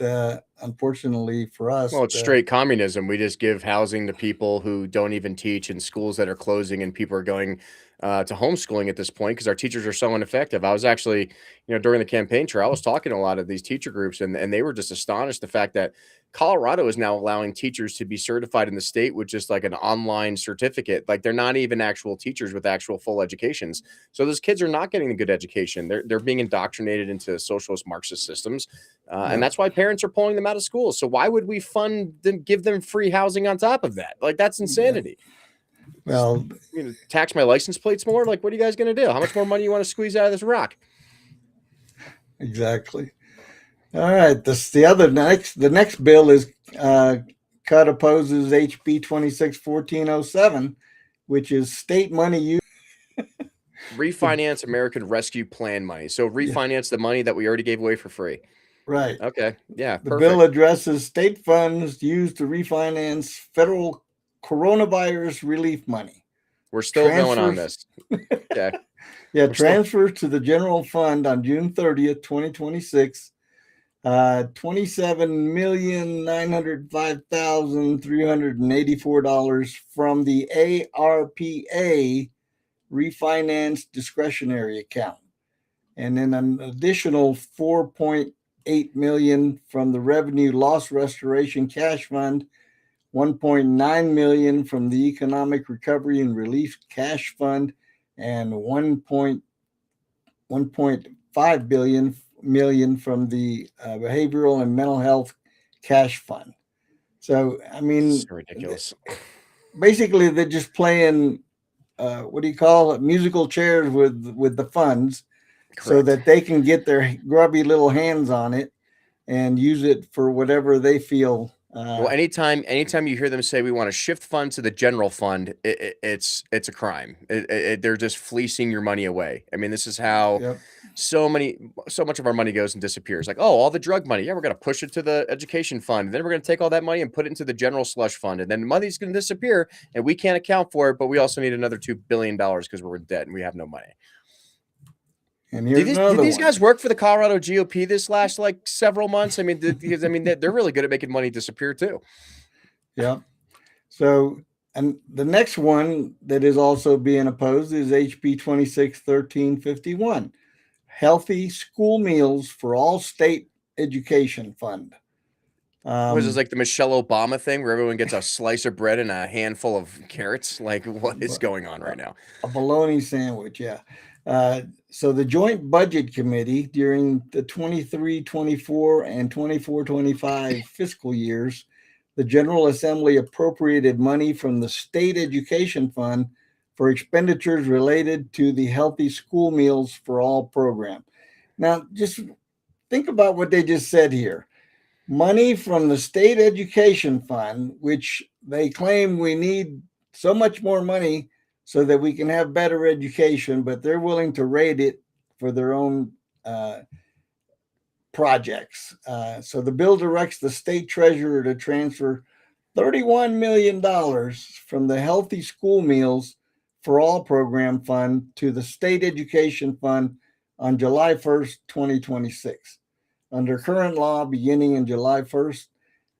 unfortunately for us, well, it's straight communism. We just give housing to people who don't even teach, in schools that are closing, and people are going to homeschooling at this point because our teachers are so ineffective. I was actually, during the campaign trail, I was talking to a lot of these teacher groups, and they were just astonished the fact that Colorado is now allowing teachers to be certified in the state with just like an online certificate. Like, they're not even actual teachers with actual full educations. So those kids are not getting a good education. They're being indoctrinated into socialist Marxist systems. And that's why parents are pulling them out of school. So why would we fund them, give them free housing on top of that? Like, that's insanity. Well, tax my license plates more? Like, what are you guys going to do? How much more money you want to squeeze out of this rock? Exactly. All right. The next bill is CUT opposes HB 26-1407, which is state money used. Refinance American Rescue Plan money. So refinance the money that we already gave away for free. Right. Okay. Yeah. The bill addresses state funds used to refinance federal coronavirus relief money. We're still going on this. Okay. Yeah. Transfers to the general fund on June 30th, 2026. $27,905,384 from the ARPA refinance discretionary account, and then an additional 4.8 million from the revenue loss restoration cash fund, 1.9 million from the economic recovery and relief cash fund, and 1.5 million from the behavioral and mental health cash fund. So, I mean, So ridiculous. basically they're just playing what do you call it, musical chairs with the funds, so Correct. that they can get their grubby little hands on it and use it for whatever they feel. Well, anytime you hear them say we want to shift funds to the general fund, it's a crime. They're just fleecing your money away. I mean, this is how Yep. so much of our money goes and disappears. Like, oh, all the drug money, yeah, we're going to push it to the education fund. Then we're going to take all that money and put it into the general slush fund, and then money's going to disappear, and we can't account for it. But we also need another $2 billion because we're in debt and we have no money. And here's Did these guys work for the Colorado GOP this last like several months? I mean, because they're really good at making money disappear too. Yeah. So, and the next one that is also being opposed is HB 261351, Healthy School Meals for All State Education Fund. Was this like the Michelle Obama thing where everyone gets a slice of bread and a handful of carrots? Like, what is going on right now? A bologna sandwich, yeah. So the Joint Budget Committee during the 23-24 and 24-25 fiscal years, the General Assembly appropriated money from the State Education Fund for expenditures related to the Healthy School Meals for All program. Now, just think about what they just said here. Money from the State Education Fund, which they claim we need so much more money so that we can have better education, but they're willing to rate it for their own projects. So the bill directs the state treasurer to transfer $31 million from the Healthy School Meals for All program fund to the State Education Fund on July 1st, 2026. Under current law, beginning in July 1st,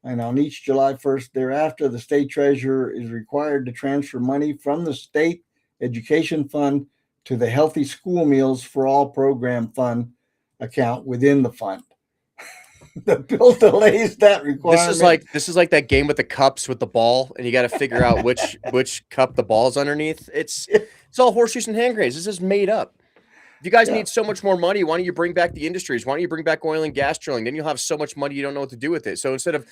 and on each July 1st thereafter, the state treasurer is required to transfer money from the State Education Fund to the Healthy School Meals for All program fund account within the fund. The bill delays that requirement. This is like that game with the cups with the ball, and you got to figure out which cup the ball's underneath. It's all horseshoes and hand grenades. This is made up. If you guys need so much more money, why don't you bring back the industries? Why don't you bring back oil and gas drilling? Then you'll have so much money you don't know what to do with it. So instead of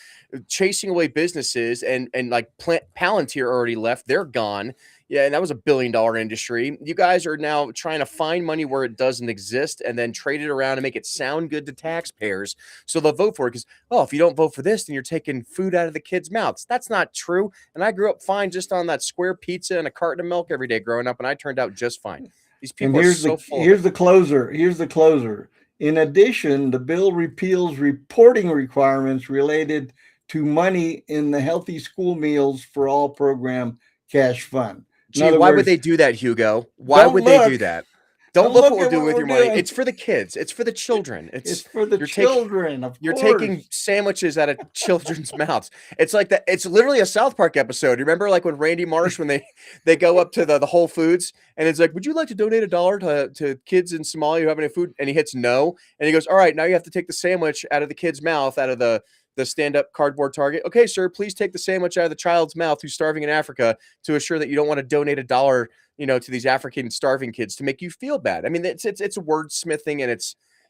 chasing away businesses and like Palantir already left, they're gone. Yeah, and that was $1 billion industry. You guys are now trying to find money where it doesn't exist and then trade it around and make it sound good to taxpayers so they'll vote for it. Because, oh, if you don't vote for this, then you're taking food out of the kids' mouths. That's not true. And I grew up fine just on that square pizza and a carton of milk every day growing up, and I turned out just fine. These people and are so full. Here's the closer. Here's the closer. In addition, the bill repeals reporting requirements related to money in the Healthy School Meals for All program cash fund. Gee, why would they do that, Hugo? Why would they do that? Don't look what we're doing with your money. It's for the kids. It's for the children. It's for the children. Of course. You're taking sandwiches out of children's mouths. It's like that. It's literally a South Park episode. You remember, like when Randy Marsh, when they go up to the Whole Foods, and it's like, would you like to donate $1 to kids in Somalia who have any food? And he hits no, and he goes, all right, now you have to take the sandwich out of the kid's mouth, out of the stand-up cardboard target. Okay, sir, please take the sandwich out of the child's mouth who's starving in Africa to assure that you don't want to donate $1, to these African starving kids to make you feel bad. I mean, it's wordsmithing, and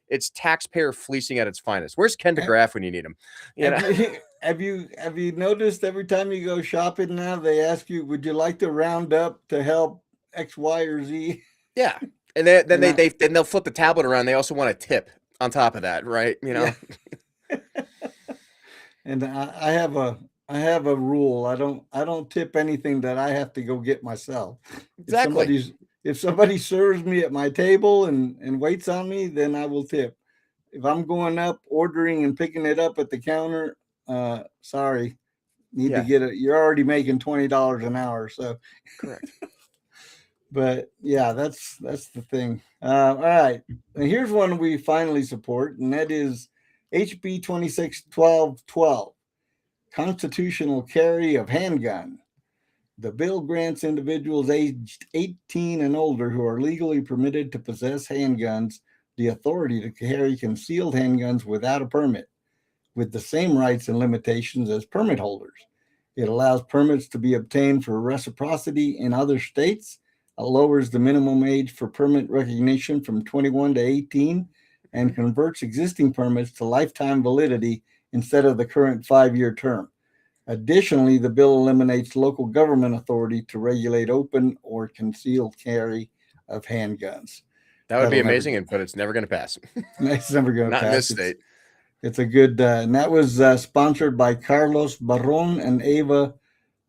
it's taxpayer fleecing at its finest. Where's Ken DeGraff when you need him? Have you noticed every time you go shopping now, they ask you, would you like to round up to help X, Y, or Z? Yeah. And then they'll flip the tablet around. They also want a tip on top of that, right? Yeah. And I have a rule. I don't tip anything that I have to go get myself. Exactly. If somebody serves me at my table and waits on me, then I will tip. If I'm going up, ordering and picking it up at the counter, sorry, to get it. You're already making $20 an hour. So correct. But yeah, that's the thing. All right. And here's one we finally support, and that is HB 261212, constitutional carry of handgun. The bill grants individuals aged 18 and older who are legally permitted to possess handguns the authority to carry concealed handguns without a permit, with the same rights and limitations as permit holders. It allows permits to be obtained for reciprocity in other states. It lowers the minimum age for permit recognition from 21 to 18 and converts existing permits to lifetime validity instead of the current 5-year term. Additionally, the bill eliminates local government authority to regulate open or concealed carry of handguns. That would be That'll amazing, but it's never going to pass. It's never going to pass. Not in this state. It's a good, and that was sponsored by Carlos Barron and Ava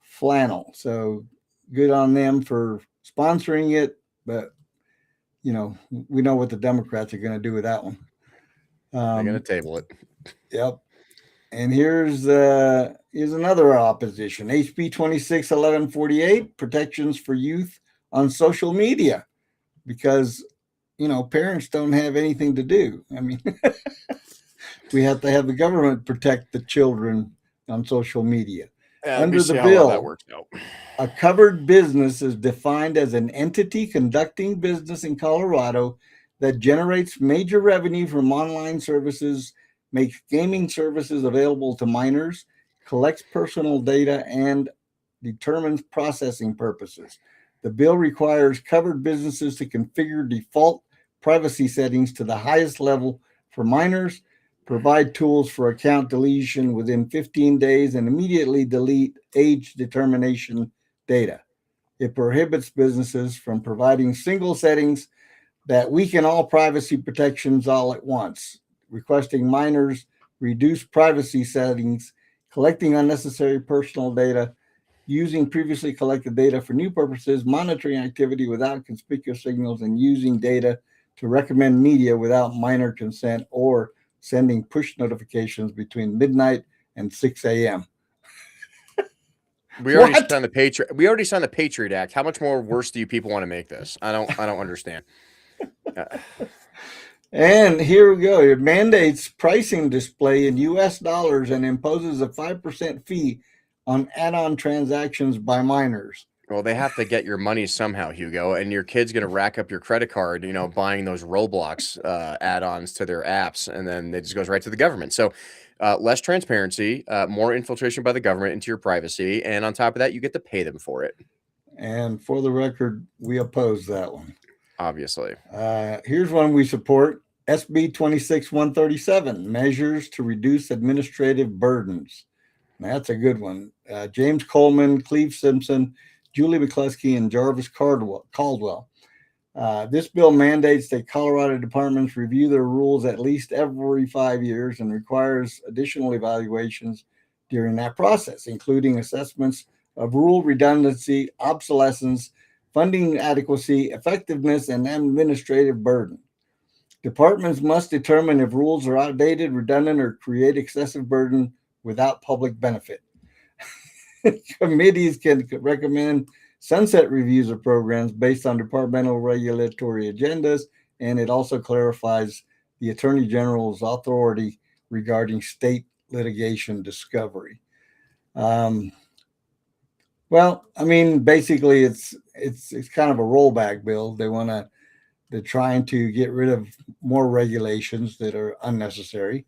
Flannel. So good on them for sponsoring it. But, you know, we know what the Democrats are going to do with that one. They're going to table it. Yep. And here's another opposition. HB 261148, protections for youth on social media, because, you know, parents don't have anything to do. I mean, we have to have the government protect the children on social media. Under the bill, that works out. A covered business is defined as an entity conducting business in Colorado that generates major revenue from online services, makes gaming services available to minors, collects personal data, and determines processing purposes. The bill requires covered businesses to configure default privacy settings to the highest level for minors, provide tools for account deletion within 15 days, and immediately delete age determination data. It prohibits businesses from providing single settings that weaken all privacy protections all at once, requesting minors reduce privacy settings, collecting unnecessary personal data, using previously collected data for new purposes, monitoring activity without conspicuous signals, and using data to recommend media without minor consent, or sending push notifications between midnight and 6 a.m. We already signed the Patriot. We already signed the Patriot Act. How much more worse do you people want to make this? I don't understand. And here we go. It mandates pricing display in U.S. dollars and imposes a 5% fee on add-on transactions by minors. Well, they have to get your money somehow, Hugo, and your kid's going to rack up your credit card, you know, buying those Roblox add-ons to their apps, and then it just goes right to the government. So less transparency, more infiltration by the government into your privacy, and on top of that, you get to pay them for it. And for the record, we oppose that one. Obviously. Here's one we support. SB 26137, measures to reduce administrative burdens. That's a good one. James Coleman, Cleve Simpson, Julie McCluskey, and Jarvis Caldwell. This bill mandates that Colorado departments review their rules at least every 5 years and requires additional evaluations during that process, including assessments of rule redundancy, obsolescence, funding adequacy, effectiveness, and administrative burden. Departments must determine if rules are outdated, redundant, or create excessive burden without public benefit. Committees can recommend sunset reviews of programs based on departmental regulatory agendas, and it also clarifies the Attorney General's authority regarding state litigation discovery. Well, I mean, basically, it's kind of a rollback bill. They're trying to get rid of more regulations that are unnecessary.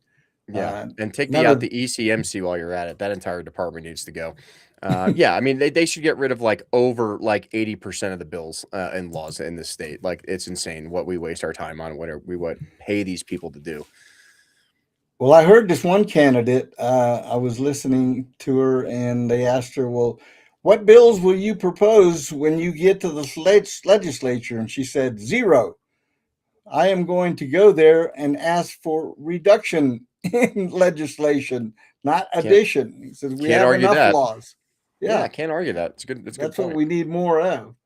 Yeah, and take out the ECMC while you're at it. That entire department needs to go. Yeah, I mean, they should get rid of over 80% of the bills and laws in this state. Like, it's insane what we waste our time on, what pay these people to do. Well, I heard this one candidate, I was listening to her, and they asked her, well, what bills will you propose when you get to the legislature? And she said, 0. I am going to go there and ask for reduction in legislation, not addition. He says, we have enough laws. Yeah, I can't argue that. It's good. That's what we need more of.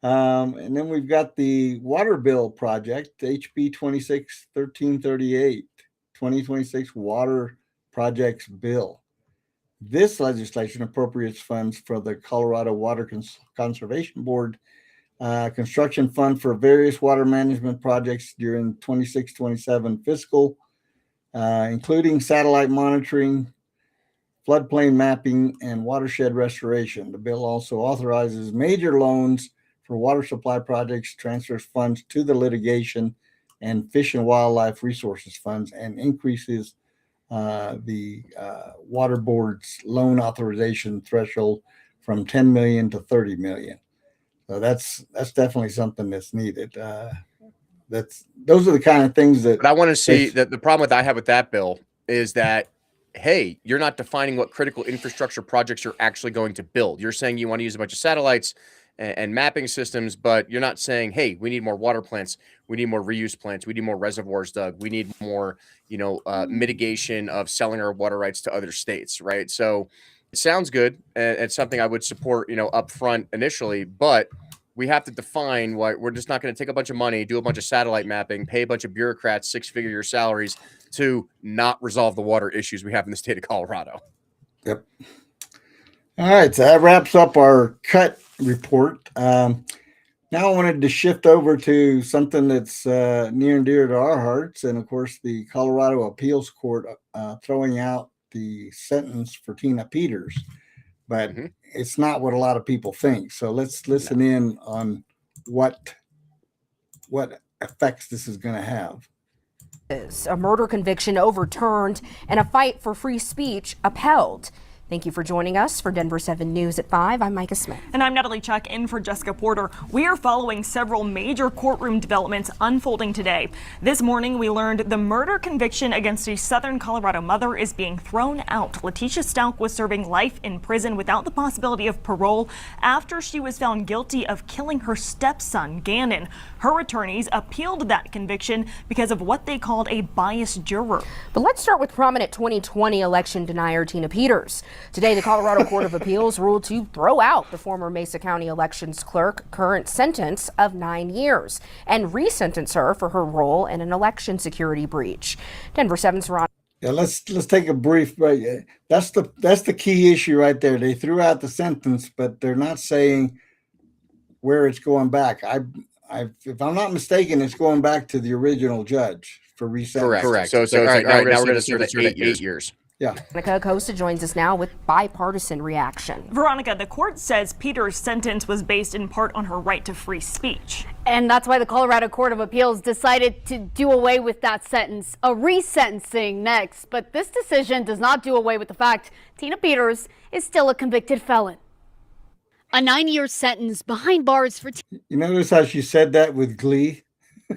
And then we've got the water bill project, HB 261338, 2026 Water Projects Bill. This legislation appropriates funds for the Colorado Water Conservation Board construction fund for various water management projects during 26-27 fiscal, including satellite monitoring, floodplain mapping, and watershed restoration. The bill also authorizes major loans for water supply projects, transfers funds to the litigation and fish and wildlife resources funds, and increases the water board's loan authorization threshold from 10 million to 30 million. So that's definitely something that's needed. Those are the kind of things that. But I want to see that the problem that I have with that bill is that, hey, you're not defining what critical infrastructure projects you're actually going to build. You're saying you want to use a bunch of satellites and mapping systems, but you're not saying, hey, we need more water plants, we need more reuse plants, we need more reservoirs dug, we need more, mitigation of selling our water rights to other states, right? So it sounds good, and it's something I would support, up front initially, but we have to define why. We're just not going to take a bunch of money, do a bunch of satellite mapping, pay a bunch of bureaucrats six-figure salaries to not resolve the water issues we have in the state of Colorado. Yep. All right, so that wraps up our cut report. Now I wanted to shift over to something that's near and dear to our hearts, and of course the Colorado Appeals Court throwing out the sentence for Tina Peters, but it's not what a lot of people think. So let's listen in on what effects this is going to have. A murder conviction overturned and a fight for free speech upheld. Thank you for joining us for Denver 7 News at 5. I'm Micah Smith. And I'm Natalie Chuck in for Jessica Porter. We are following several major courtroom developments unfolding today. This morning, we learned the murder conviction against a Southern Colorado mother is being thrown out. Letitia Stalk was serving life in prison without the possibility of parole after she was found guilty of killing her stepson, Gannon. Her attorneys appealed that conviction because of what they called a biased juror. But let's start with prominent 2020 election denier Tina Peters. Today, the Colorado Court of Appeals ruled to throw out the former Mesa County elections clerk current sentence of 9 years and resentence her for her role in an election security breach. Denver 7's Ron. Yeah, let's take a brief break. That's the key issue right there. They threw out the sentence, but they're not saying where it's going back. If I'm not mistaken, it's going back to the original judge for resentencing. Correct. So all right, now we're going to serve 8 years. Yeah. Veronica Acosta joins us now with bipartisan reaction. Veronica, the court says Peters' sentence was based in part on her right to free speech. And that's why the Colorado Court of Appeals decided to do away with that sentence, a resentencing next. But this decision does not do away with the fact Tina Peters is still a convicted felon. A 9-year sentence behind bars for You notice how she said that with glee?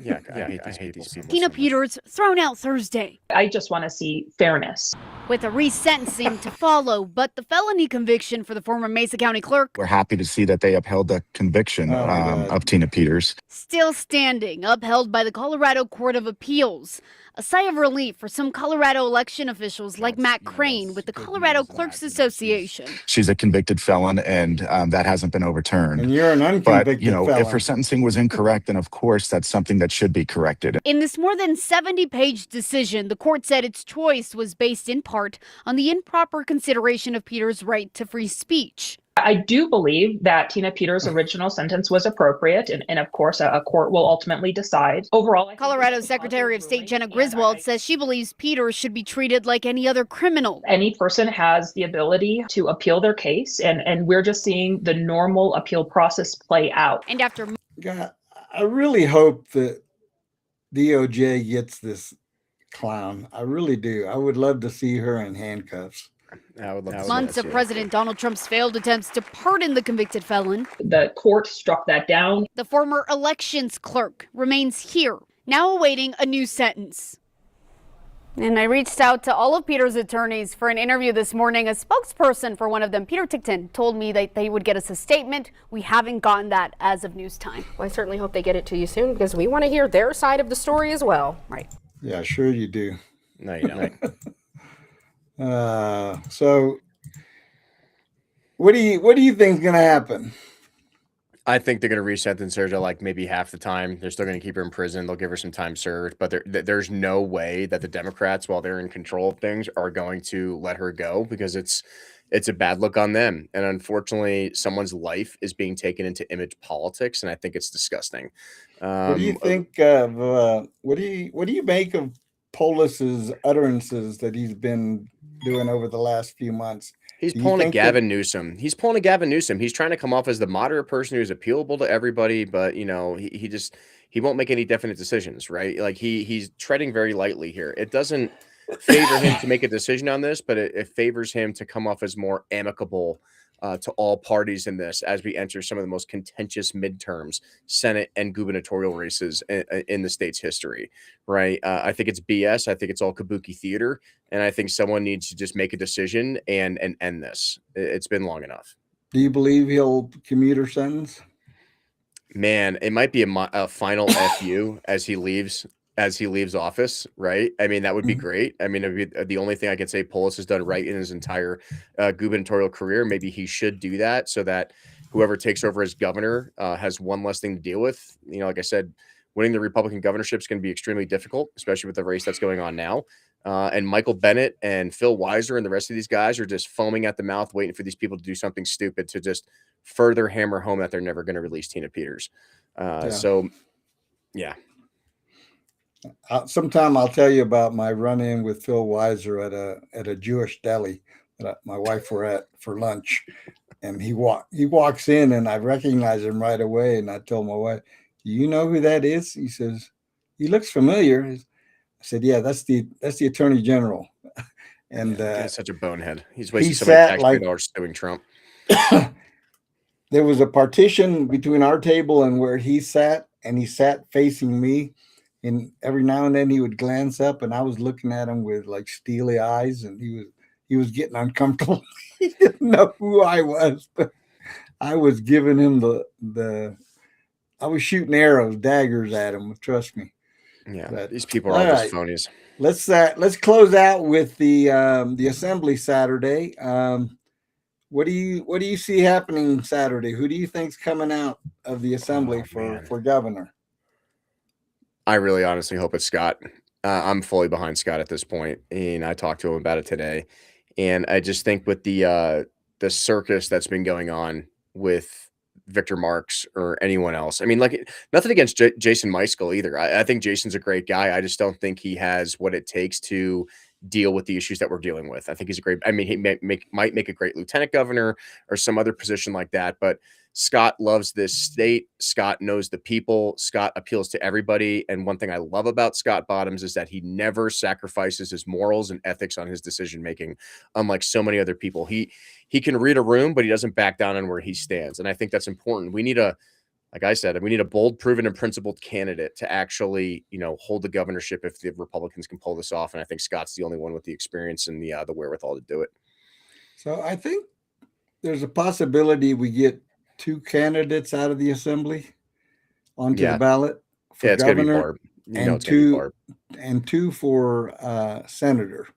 Yeah, I hate these people. Tina Peters thrown out Thursday. I just want to see fairness. With a resentencing to follow, but the felony conviction for the former Mesa County clerk. We're happy to see that they upheld the conviction of Tina Peters. Still standing, upheld by the Colorado Court of Appeals. A sigh of relief for some Colorado election officials like Matt Crane with the Colorado Clerks Association. She's a convicted felon, and that hasn't been overturned. And you're an unconvicted felon. If her sentencing was incorrect, then of course that's something that should be corrected. In this more than 70-page decision, the court said its choice was based in part on the improper consideration of Peters' right to free speech. I do believe that Tina Peters' original sentence was appropriate, and of course, a court will ultimately decide. Overall, Colorado Secretary of State Jenna Griswold says she believes Peters should be treated like any other criminal. Any person has the ability to appeal their case, and we're just seeing the normal appeal process play out. And after, God, I really hope that DOJ gets this clown. I really do. I would love to see her in handcuffs. Months of President Donald Trump's failed attempts to pardon the convicted felon. The court struck that down. The former elections clerk remains here, now awaiting a new sentence. And I reached out to all of Peters' attorneys for an interview this morning. A spokesperson for one of them, Peter Tickton, told me that they would get us a statement. We haven't gotten that as of news time. Well, I certainly hope they get it to you soon because we want to hear their side of the story as well. Right. Yeah, sure you do. No, you don't. So what do you think is going to happen? I think they're going to resentence her to like maybe half the time. They're still going to keep her in prison. They'll give her some time served, but there's no way that the Democrats, while they're in control of things, are going to let her go because it's a bad look on them. And unfortunately, someone's life is being taken into image politics, and I think it's disgusting. What do you think of what do you make of Polis's utterances that he's been doing over the last few months. He's Do you pulling a think that- Gavin Newsom. He's pulling a Gavin Newsom. He's trying to come off as the moderate person who's appealable to everybody, but he won't make any definite decisions, right? Like he's treading very lightly here. It doesn't favor him to make a decision on this, but it favors him to come off as more amicable to all parties in this as we enter some of the most contentious midterms, Senate and gubernatorial races in the state's history, right? I think it's BS. I think it's all kabuki theater. And I think someone needs to just make a decision and end this. It's been long enough. Do you believe he'll commuter sentence? Man, it might be a final FU as he leaves office, right? I mean, that would be great. I mean, it'd be the only thing I could say Polis has done right in his entire gubernatorial career. Maybe he should do that so that whoever takes over as governor has one less thing to deal with. Like I said, winning the Republican governorship is going to be extremely difficult, especially with the race that's going on now. And Michael Bennett and Phil Weiser and the rest of these guys are just foaming at the mouth, waiting for these people to do something stupid to just further hammer home that they're never going to release Tina Peters. So, yeah. Sometime I'll tell you about my run-in with Phil Weiser at a Jewish deli that my wife were at for lunch, and he walks in and I recognize him right away, and I told my wife, "Do you know who that is?" He says, "He looks familiar." I said, "Yeah, that's the Attorney General." And he's such a bonehead. He's wasting so many taxpayer dollars suing Trump. There was a partition between our table and where he sat, and he sat facing me. And every now and then he would glance up, and I was looking at him with like steely eyes, and he was getting uncomfortable. He didn't know who I was, but I was giving him I was shooting arrows, daggers at him. Trust me. Yeah, but, these people are all just phonies. Let's close out with the assembly Saturday. What do you see happening Saturday? Who do you think's coming out of the assembly for governor? I really honestly hope it's Scott. I'm fully behind Scott at this point, and I talked to him about it today. And I just think with the circus that's been going on with Victor Marks or anyone else, I mean, like nothing against Jason Meiskell either. I think Jason's a great guy. I just don't think he has what it takes to deal with the issues that we're dealing with. I think he's a great, I mean, he might make a great lieutenant governor or some other position like that, but Scott loves this state. Scott knows the people. Scott appeals to everybody. And one thing I love about Scott Bottoms is that he never sacrifices his morals and ethics on his decision-making, unlike so many other people. He can read a room, but he doesn't back down on where he stands. And I think that's important. We need like I said, we need a bold, proven, and principled candidate to actually, hold the governorship if the Republicans can pull this off. And I think Scott's the only one with the experience and the wherewithal to do it. So I think there's a possibility we get 2 candidates out of the assembly onto the ballot for governor, and 2 for senator.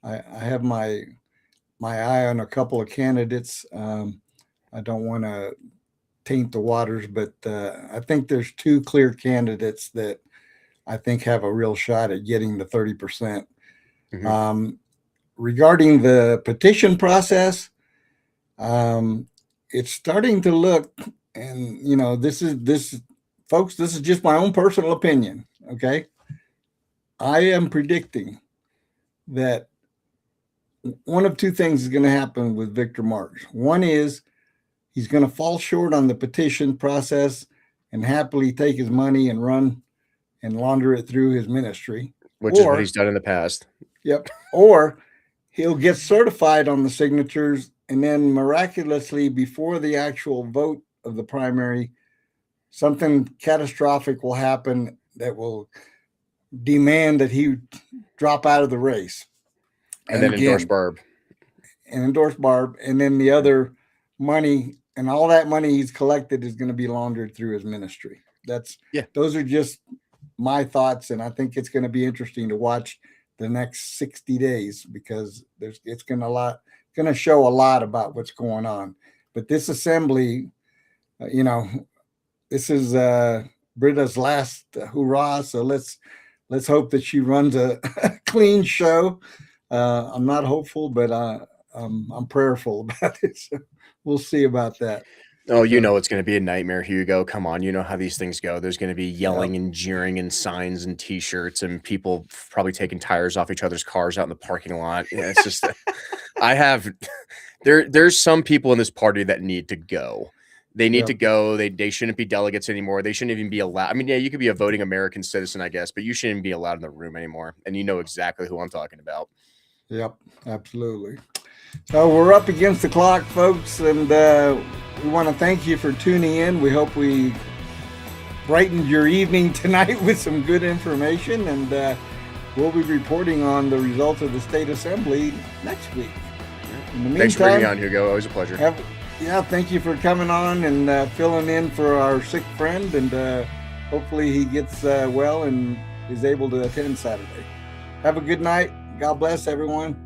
I have my eye on a couple of candidates. I don't want to taint the waters, but I think there's 2 clear candidates that I think have a real shot at getting the 30%. Mm-hmm. Regarding the petition process, it's starting to look, and this is just my own personal opinion. Okay. I am predicting that one of 2 things is going to happen with Victor Marks. One is he's going to fall short on the petition process and happily take his money and run and launder it through his ministry. Which is what he's done in the past. Yep. Or he'll get certified on the signatures, and then miraculously, before the actual vote of the primary, something catastrophic will happen that will demand that he drop out of the race. And then endorse Barb. And then the other money and all that money he's collected is going to be laundered through his ministry. Those are just my thoughts. And I think it's going to be interesting to watch the next 60 days because it's going to show a lot about what's going on. But this assembly, this is Britta's last hurrah. So let's hope that she runs a clean show. I'm not hopeful, but I'm prayerful about it. So we'll see about that. Oh, you know it's going to be a nightmare, Hugo. Come on, you know how these things go. There's going to be yelling and jeering and signs and T-shirts and people probably taking tires off each other's cars out in the parking lot. Yeah, it's just there's some people in this party that need to go. They need to go. They shouldn't be delegates anymore. They shouldn't even be allowed. I mean, yeah, you could be a voting American citizen, I guess, but you shouldn't be allowed in the room anymore. And you know exactly who I'm talking about. Yep, absolutely. So we're up against the clock, folks, and we want to thank you for tuning in. We hope we brightened your evening tonight with some good information, and we'll be reporting on the results of the state assembly next week. In the meantime, thanks for bringing me on, Hugo. Always a pleasure. Thank you for coming on and filling in for our sick friend, and hopefully he gets well and is able to attend Saturday. Have a good night. God bless everyone.